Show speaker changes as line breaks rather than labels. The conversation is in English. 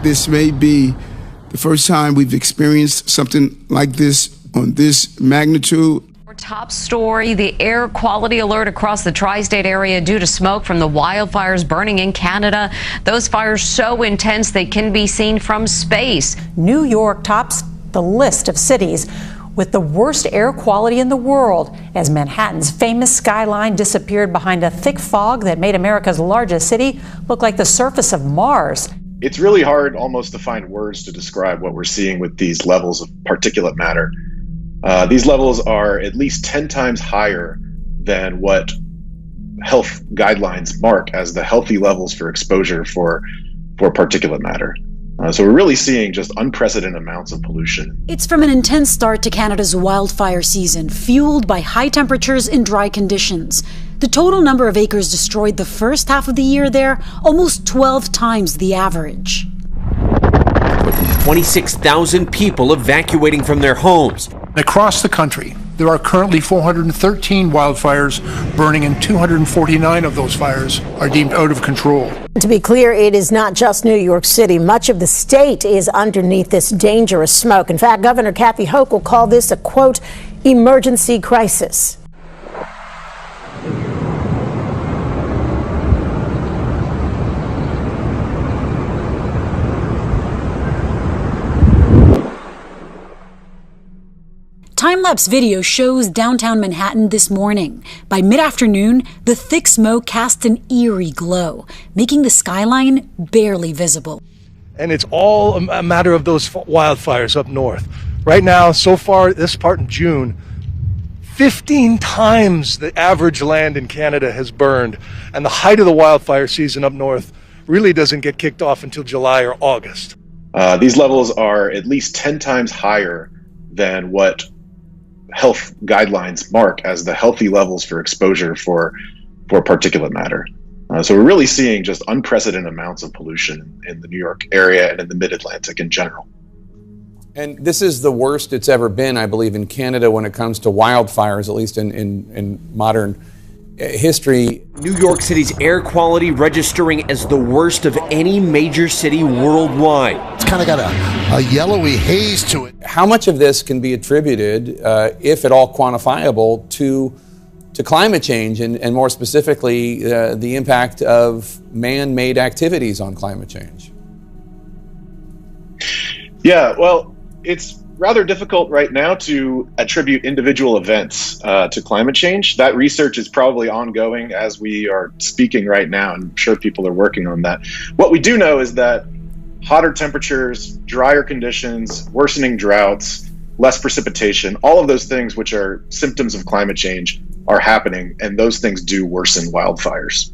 This may be the first time we've experienced something like this on this magnitude.
Top story, the air quality alert across the tri-state area due to smoke from the wildfires burning in Canada. Those fires so intense they can be seen from space.
New York tops the list of cities with the worst air quality in the world as Manhattan's famous skyline disappeared behind a thick fog that made America's largest city look like the surface of Mars.
It's really hard almost to find words to describe what we're seeing with these levels of particulate matter. These levels are at least 10 times higher than what health guidelines mark as the healthy levels for exposure for particulate matter. So we're really seeing just unprecedented amounts of pollution.
It's from an intense start to Canada's wildfire season, fueled by high temperatures and dry conditions. The total number of acres destroyed the first half of the year there, almost 12 times the average.
26,000 people evacuating from their homes.
Across the country, there are currently 413 wildfires burning, and 249 of those fires are deemed out of control.
To be clear, it is not just New York City. Much of the state is underneath this dangerous smoke. In fact, Governor Kathy Hochul called this a, quote, emergency crisis.
Time-lapse video shows downtown Manhattan this morning. By mid-afternoon, the thick smoke cast an eerie glow, making the skyline barely visible.
And it's all a matter of those wildfires up north. Right now, so far, this part in June, 15 times the average land in Canada has burned. And the height of the wildfire season up north really doesn't get kicked off until July or August.
These levels are at least 10 times higher than what health guidelines mark as the healthy levels for exposure for particulate matter. So we're really seeing just unprecedented amounts of pollution in the New York area and in the mid-Atlantic in general.
And this is the worst it's ever been, I believe, in Canada when it comes to wildfires, at least in modern history.
New York City's air quality registering as the worst of any major city worldwide.
It's kind of got a yellowy haze to it.
How much of this can be attributed, if at all quantifiable, to climate change and more specifically, the impact of man-made activities on climate change?
Yeah, well, it's rather difficult right now to attribute individual events to climate change. That research is probably ongoing as we are speaking right now, and I'm sure people are working on that. What we do know is that hotter temperatures, drier conditions, worsening droughts, less precipitation, all of those things which are symptoms of climate change are happening, and those things do worsen wildfires.